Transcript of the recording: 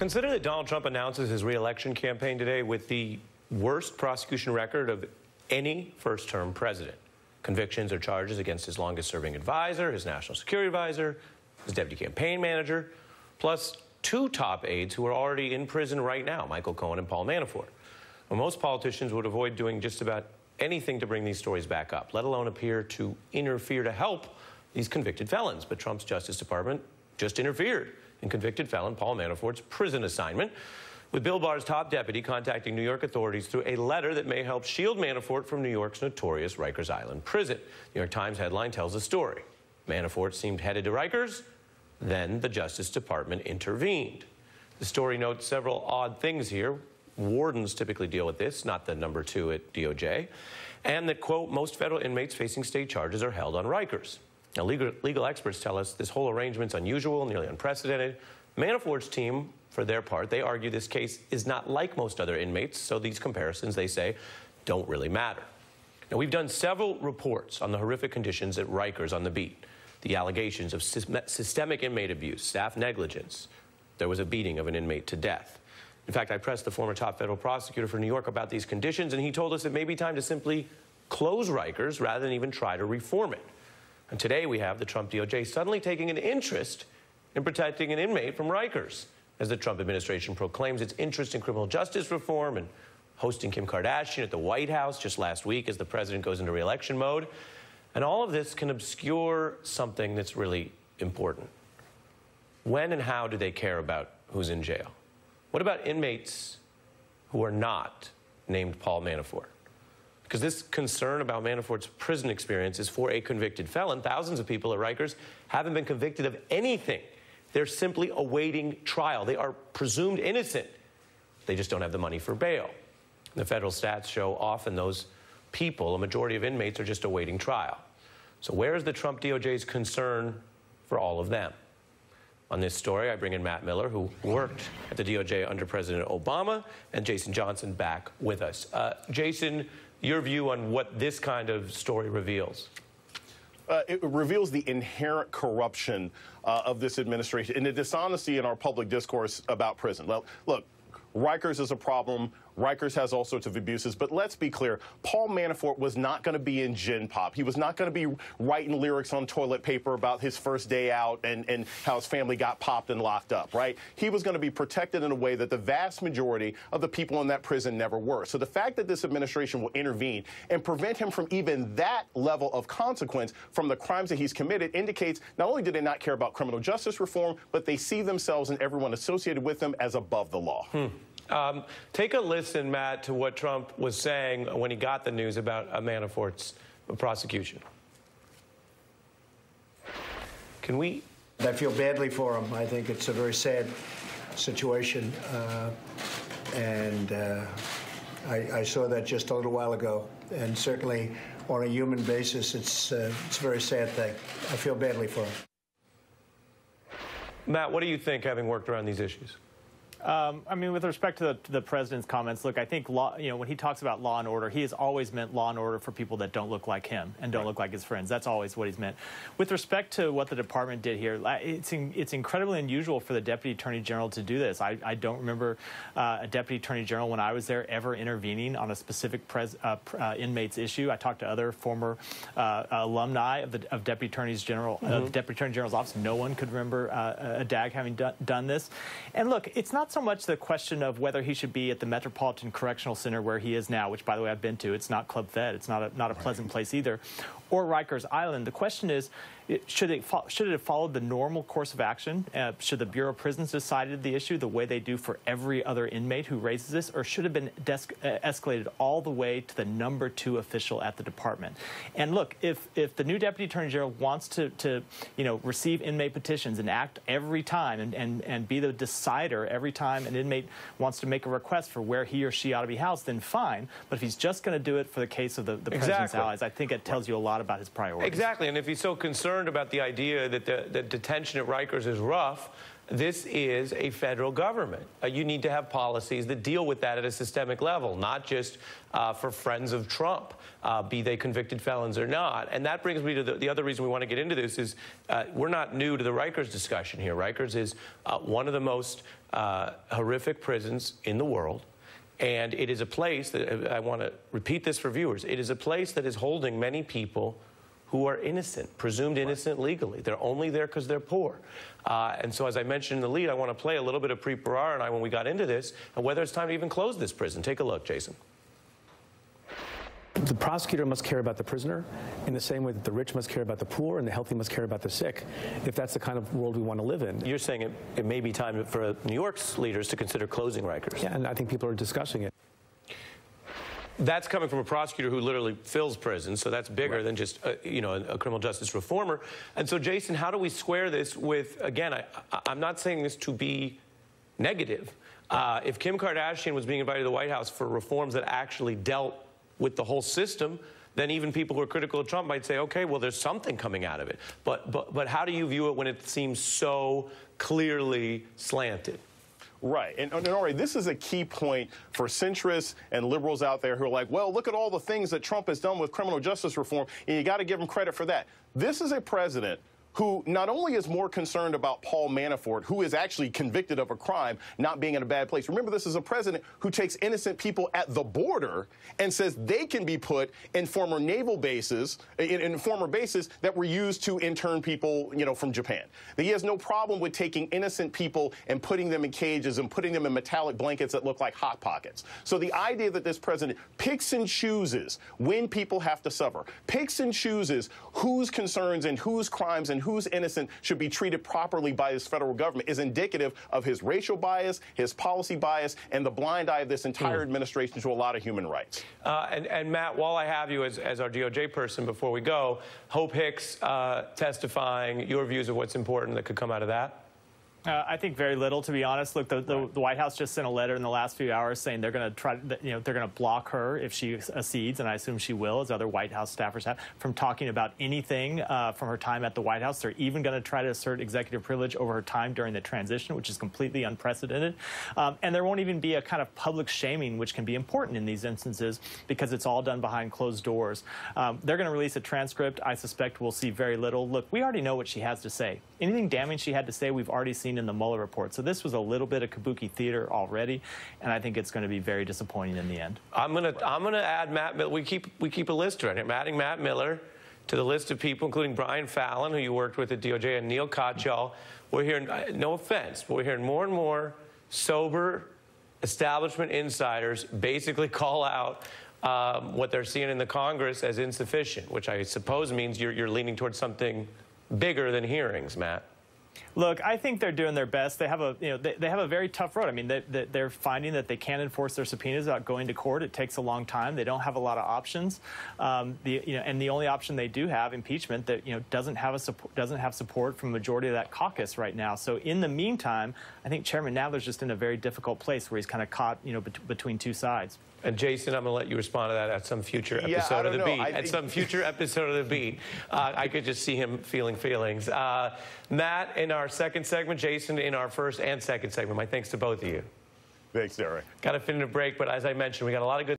Consider that Donald Trump announces his re-election campaign today with the worst prosecution record of any first-term president. Convictions or charges against his longest-serving advisor, his national security advisor, his deputy campaign manager, plus two top aides who are already in prison right now, Michael Cohen and Paul Manafort. Well, most politicians would avoid doing just about anything to bring these stories back up, let alone appear to interfere to help these convicted felons. But Trump's Justice Department just interfered in convicted felon Paul Manafort's prison assignment, with Bill Barr's top deputy contacting New York authorities through a letter that may help shield Manafort from New York's notorious Rikers Island prison. New York Times headline tells the story. Manafort seemed headed to Rikers, then the Justice Department intervened. The story notes several odd things here. Wardens typically deal with this, not the number 2 at DOJ, and that, quote, most federal inmates facing state charges are held on Rikers. Now, legal experts tell us this whole arrangement's unusual, nearly unprecedented. Manafort's team, for their part, they argue this case is not like most other inmates, so these comparisons, they say, don't really matter. Now, we've done several reports on the horrific conditions at Rikers on the beat, the allegations of systemic inmate abuse, staff negligence. There was a beating of an inmate to death. In fact, I pressed the former top federal prosecutor for New York about these conditions, and he told us it may be time to simply close Rikers rather than even try to reform it. And today we have the Trump DOJ suddenly taking an interest in protecting an inmate from Rikers, as the Trump administration proclaims its interest in criminal justice reform and hosting Kim Kardashian at the White House just last week as the president goes into re-election mode. And all of this can obscure something that's really important. When and how do they care about who's in jail? What about inmates who are not named Paul Manafort? Because this concern about Manafort's prison experience is for a convicted felon. Thousands of people at Rikers haven't been convicted of anything. They're simply awaiting trial. They are presumed innocent. They just don't have the money for bail. The federal stats show often those people, a majority of inmates, are just awaiting trial. So where is the Trump DOJ's concern for all of them? On this story, I bring in Matt Miller, who worked at the DOJ under President Obama, and Jason Johnson back with us. Jason, your view on what this kind of story reveals? It reveals the inherent corruption of this administration and the dishonesty in our public discourse about prison. Well, look, Rikers is a problem. Rikers has all sorts of abuses. But let's be clear, Paul Manafort was not going to be in Gen Pop. He was not going to be writing lyrics on toilet paper about his first day out and how his family got popped and locked up, right? He was going to be protected in a way that the vast majority of the people in that prison never were. So the fact that this administration will intervene and prevent him from even that level of consequence from the crimes that he's committed indicates not only do they not care about criminal justice reform, but they see themselves and everyone associated with them as above the law. Take a listen, Matt, to what Trump was saying when he got the news about Manafort's prosecution. Can we? I feel badly for him. I think it's a very sad situation. I saw that just a little while ago. And certainly on a human basis, it's a very sad thing. I feel badly for him. Matt, what do you think, having worked around these issues? I mean, with respect to the president's comments, look, I think when he talks about law and order, he has always meant law and order for people that don't look like him and don't look like his friends. That's always what he's meant. With respect to what the department did here, it's incredibly unusual for the Deputy Attorney General to do this. I don't remember a Deputy Attorney General when I was there ever intervening on a specific inmate's issue. I talked to other former alumni of Deputy Attorney General's office. No one could remember a DAG having done this. And look, it's not so much the question of whether he should be at the Metropolitan Correctional Center where he is now, which, by the way, I've been to. It's not Club Fed. It's not a pleasant place either. Or Rikers Island. The question is, should it have followed the normal course of action? Should the Bureau of Prisons decided the issue the way they do for every other inmate who raises this, or should it have been escalated all the way to the number 2 official at the department? And look, if the new Deputy Attorney General wants to receive inmate petitions and act every time and be the decider every time an inmate wants to make a request for where he or she ought to be housed, then fine. But if he's just going to do it for the case of the president's allies, I think it tells you a lot about his priorities. Exactly, and if he's so concerned concerned about the idea that the detention at Rikers is rough, this is a federal government. You need to have policies that deal with that at a systemic level, not just for friends of Trump, be they convicted felons or not. And that brings me to the other reason we want to get into this is we're not new to the Rikers discussion here. Rikers is one of the most horrific prisons in the world. And it is a place that, I want to repeat this for viewers, it is a place that is holding many people who are innocent, presumed innocent legally. They're only there because they're poor. And so, as I mentioned in the lead, I want to play a little bit of Preet Bharara and I when we got into this, and whether it's time to even close this prison. Take a look, Jason. The prosecutor must care about the prisoner in the same way that the rich must care about the poor and the healthy must care about the sick, if that's the kind of world we want to live in. You're saying it may be time for New York's leaders to consider closing Rikers. Yeah, and I think people are discussing it. That's coming from a prosecutor who literally fills prisons, so that's bigger than just a criminal justice reformer. And so, Jason, how do we square this with, again, I'm not saying this to be negative. If Kim Kardashian was being invited to the White House for reforms that actually dealt with the whole system, then even people who are critical of Trump might say, okay, well, there's something coming out of it. But how do you view it when it seems so clearly slanted? Right. And Ari, this is a key point for centrists and liberals out there who are like, well, look at all the things that Trump has done with criminal justice reform, and you got to give him credit for that. This is a president who not only is more concerned about Paul Manafort, who is actually convicted of a crime, not being in a bad place. Remember, this is a president who takes innocent people at the border and says they can be put in former naval bases, in former bases that were used to intern people, from Japan. He has no problem with taking innocent people and putting them in cages and putting them in metallic blankets that look like Hot Pockets. So the idea that this president picks and chooses when people have to suffer, picks and chooses whose concerns and whose crimes and who's innocent should be treated properly by his federal government is indicative of his racial bias, his policy bias, and the blind eye of this entire administration to a lot of human rights. And Matt, while I have you as our DOJ person before we go, Hope Hicks testifying, your views of what's important that could come out of that? I think very little, to be honest. Look, the White House just sent a letter in the last few hours saying they're going to try, they're going to block her if she accedes, and I assume she will, as other White House staffers have, from talking about anything from her time at the White House. They're even going to try to assert executive privilege over her time during the transition, which is completely unprecedented. And there won't even be a kind of public shaming, which can be important in these instances because it's all done behind closed doors. They're going to release a transcript. I suspect we'll see very little. Look, we already know what she has to say. Anything damning she had to say, we've already seen in the Mueller report. So this was a little bit of kabuki theater already, and I think it's going to be very disappointing in the end. I'm gonna add Matt Miller. We keep a list right here. I'm adding Matt Miller to the list of people, including Brian Fallon, who you worked with at DOJ, and Neil Katyal. We're hearing, no offense, but we're hearing more and more sober establishment insiders basically call out what they're seeing in the Congress as insufficient, which I suppose means you're leaning towards something bigger than hearings, Matt. Look, I think they're doing their best. They have a, they have a very tough road. I mean, they're finding that they can't enforce their subpoenas without going to court. It takes a long time. They don't have a lot of options. And the only option they do have, impeachment, that doesn't have support from a majority of that caucus right now. So in the meantime, I think Chairman Nadler's just in a very difficult place where he's kind of caught, between two sides. And Jason, I'm going to let you respond to that at some future episode of The Beat. At some future episode of The Beat. I could just see him feeling feelings. Matt in our second segment, Jason in our first and second segment. My thanks to both of you. Thanks, Derek. Got to fit in a break, but as I mentioned, we got a lot of good